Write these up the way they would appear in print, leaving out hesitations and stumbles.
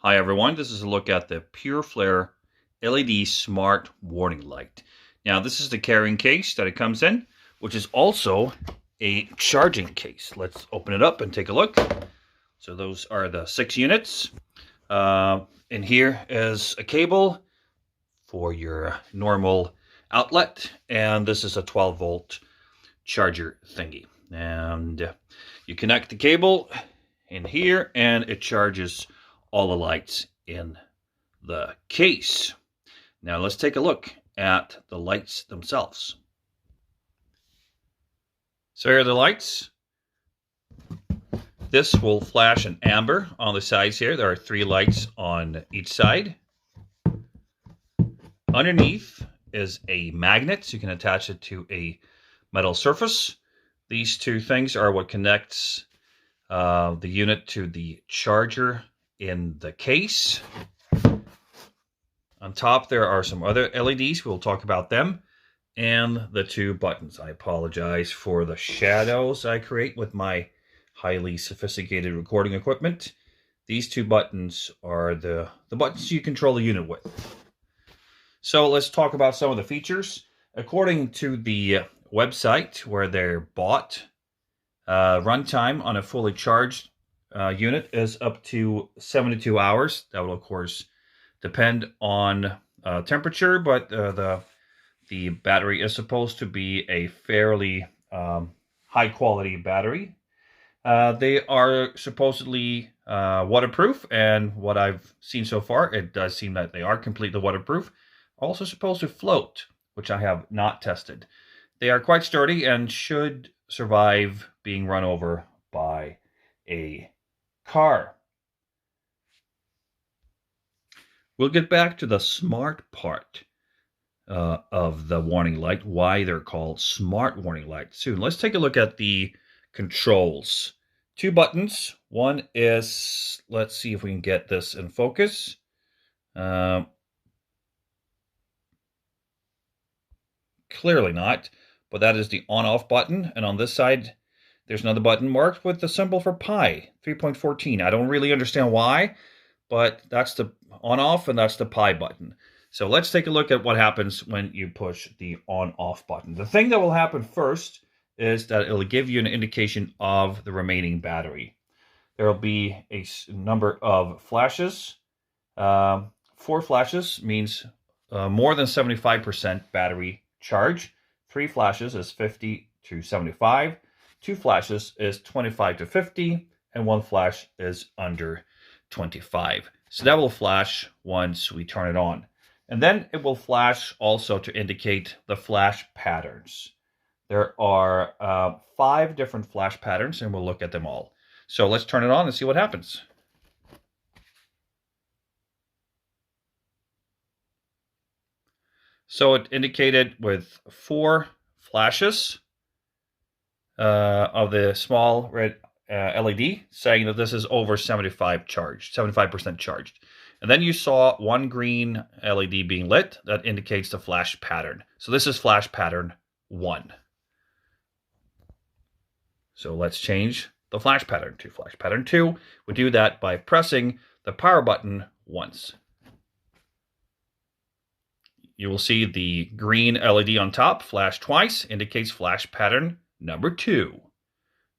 Hi everyone, this is a look at the Pureflare LED Smart Warning Light. Now this is the carrying case that it comes in, which is also a charging case. Let's open it up and take a look. So those are the 6 units. In here is a cable for your normal outlet, and this is a 12-volt charger thingy. And you connect the cable in here and it charges all the lights in the case. Now let's take a look at the lights themselves. So here are the lights. This will flash an amber on the sides here. There are 3 lights on each side. Underneath is a magnet, so you can attach it to a metal surface. These 2 things are what connects the unit to the charger in the case. On top there are some other LEDs, we'll talk about them, and the 2 buttons. I apologize for the shadows I create with my highly sophisticated recording equipment. These 2 buttons are the buttons you control the unit with. So let's talk about some of the features. According to the website where they're bought, runtime on a fully charged unit is up to 72 hours. That will, of course, depend on temperature, but the battery is supposed to be a fairly high-quality battery. They are supposedly waterproof, and what I've seen so far, it does seem that they are completely waterproof. Also supposed to float, which I have not tested. They are quite sturdy and should survive being run over by a car. We'll get back to the smart part of the warning light, why they're called smart warning lights soon. Let's take a look at the controls. 2 buttons. One is, let's see if we can get this in focus. Clearly not, but that is the on-off button, and on this side there's another button marked with the symbol for pi, 3.14. I don't really understand why, but that's the on-off and that's the pi button. So let's take a look at what happens when you push the on-off button. The thing that will happen first is that it'll give you an indication of the remaining battery. There will be a number of flashes. 4 flashes means more than 75% battery charge. 3 flashes is 50 to 75. 2 flashes is 25 to 50, and 1 flash is under 25. So that will flash once we turn it on. And then it will flash also to indicate the flash patterns. There are 5 different flash patterns, and we'll look at them all. So let's turn it on and see what happens. So it indicated with 4 flashes of the small red LED, saying that this is over 75% charged. And then you saw 1 green LED being lit. That indicates the flash pattern. So this is flash pattern 1. So let's change the flash pattern to flash pattern 2. We do that by pressing the power button once. You will see the green LED on top flash twice, indicates flash pattern number 2.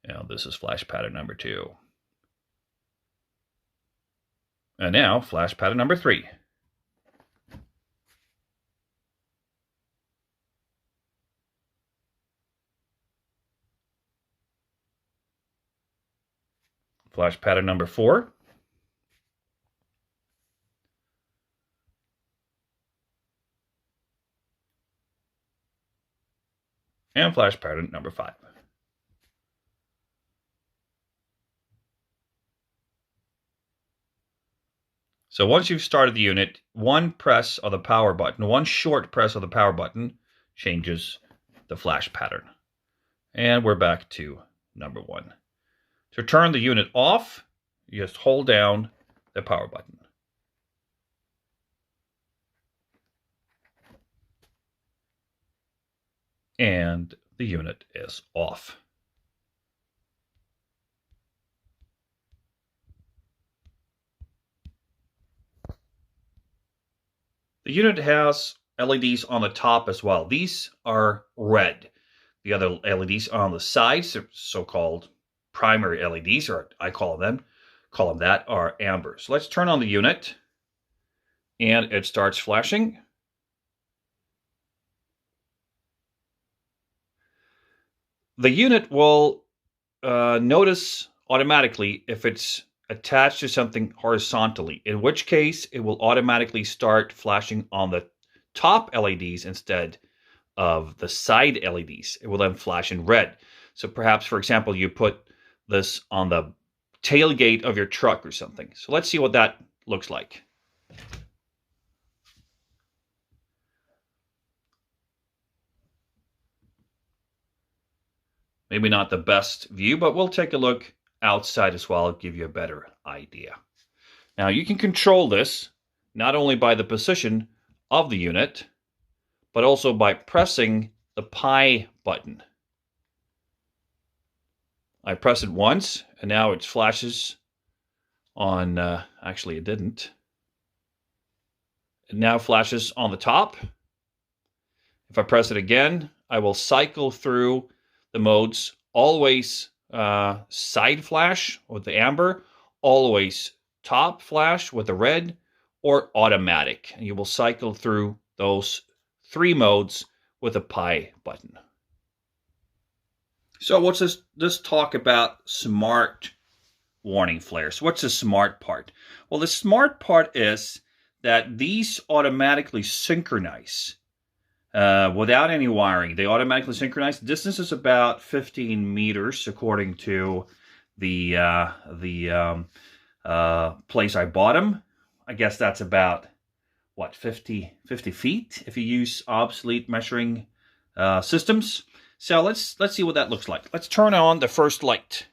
Now this is flash pattern number 2. And now flash pattern number 3. Flash pattern number 4. And flash pattern number 5. So once you've started the unit, one press of the power button, one short press of the power button changes the flash pattern. And we're back to number 1. To turn the unit off, you just hold down the power button. And the unit is off. The unit has LEDs on the top as well. These are red. The other LEDs on the sides, so-called primary LEDs, or I call them that, are amber. So let's turn on the unit, and it starts flashing. The unit will notice automatically if it's attached to something horizontally, in which case it will automatically start flashing on the top LEDs instead of the side LEDs. It will then flash in red. So perhaps, for example, you put this on the tailgate of your truck or something. So let's see what that looks like. Maybe not the best view, but we'll take a look outside as well, give you a better idea. Now you can control this not only by the position of the unit, but also by pressing the pi button. I press it once, and now it flashes on, actually it didn't. It now flashes on the top. If I press it again, I will cycle through the modes, always side flash with the amber, always top flash with the red, or automatic. And you will cycle through those 3 modes with a pi button. So what's this? Let's talk about smart warning flares. What's the smart part? Well, the smart part is that these automatically synchronize without any wiring. They automatically synchronize. The distance is about 15 meters, according to the place I bought them. I guess that's about, what, 50 feet if you use obsolete measuring systems. So let's see what that looks like. Let's turn on the first light.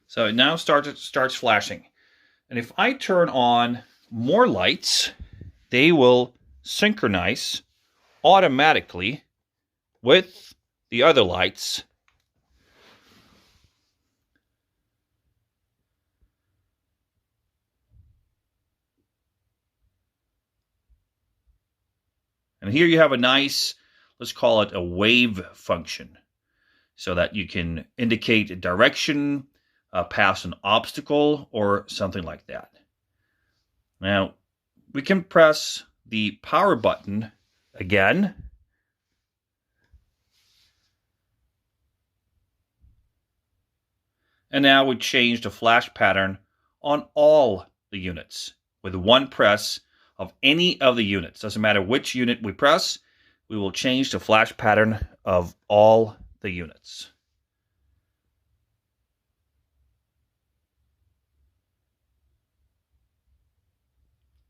So it now starts flashing. And if I turn on more lights, they will synchronize automatically with the other lights. And here you have a nice, let's call it a wave function, so that you can indicate a direction, pass an obstacle, or something like that. Now, we can press the power button again. And now we change the flash pattern on all the units with one press of any of the units. Doesn't matter which unit we press, we will change the flash pattern of all the units.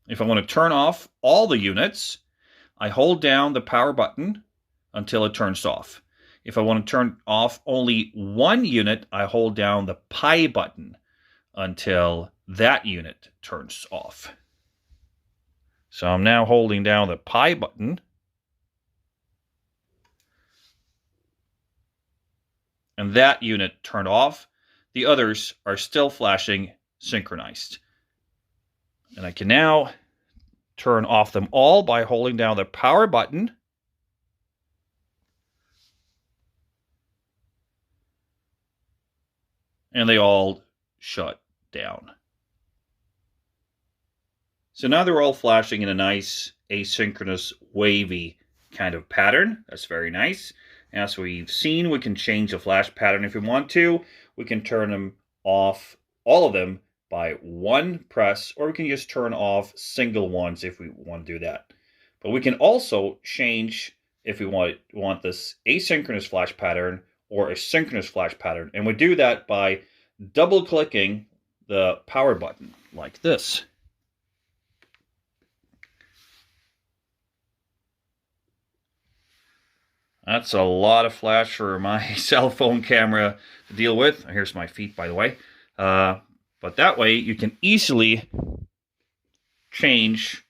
If I want to turn off all the units, I hold down the power button until it turns off. If I want to turn off only one unit, I hold down the pi button until that unit turns off. So I'm now holding down the pi button. And that unit turned off. The others are still flashing synchronized. And I can now turn off them all by holding down the power button. And they all shut down. So now they're all flashing in a nice asynchronous wavy kind of pattern. That's very nice. As we've seen, we can change the flash pattern if we want to. We can turn them off, all of them, by one press, or we can just turn off single ones if we want to do that. But we can also change if we want this asynchronous flash pattern or a synchronous flash pattern. And we do that by double-clicking the power button like this. That's a lot of flash for my cell phone camera to deal with. Here's my feet, by the way. But that way, you can easily change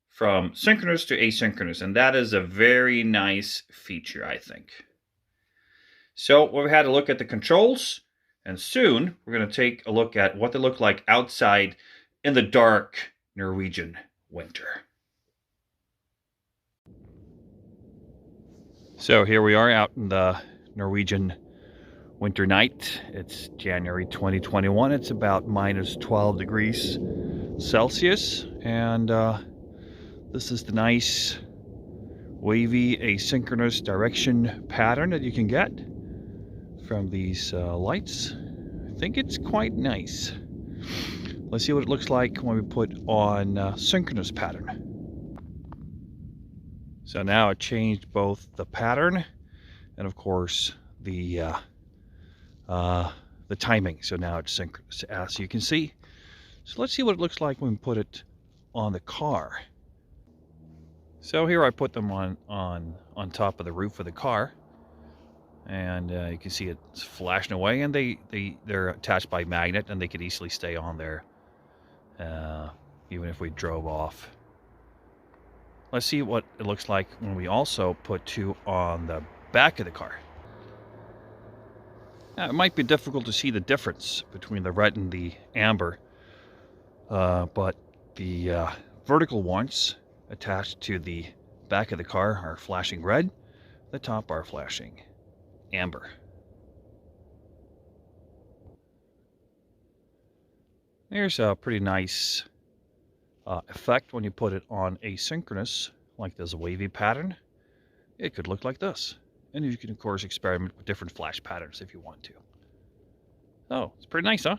from synchronous to asynchronous. And that is a very nice feature, I think. So we've had a look at the controls. And soon we're going to take a look at what they look like outside in the dark Norwegian winter. So here we are out in the Norwegian winter night. It's January 2021. It's about minus 12 degrees Celsius. And this is the nice wavy asynchronous direction pattern that you can get from these lights. I think it's quite nice. Let's see what it looks like when we put on synchronous pattern. So now it changed both the pattern and of course the timing. So now it's synchronous, as you can see. So let's see what it looks like when we put it on the car. So here I put them on top of the roof of the car, and you can see it's flashing away, and they're attached by magnet, and they could easily stay on there even if we drove off. Let's see what it looks like when we also put two on the back of the car. Now, it might be difficult to see the difference between the red and the amber, but the vertical ones attached to the back of the car are flashing red. The top are flashing amber. Here's a pretty nice effect when you put it on asynchronous, like this wavy pattern. It could look like this. And you can, of course, experiment with different flash patterns if you want to. Oh, it's pretty nice, huh?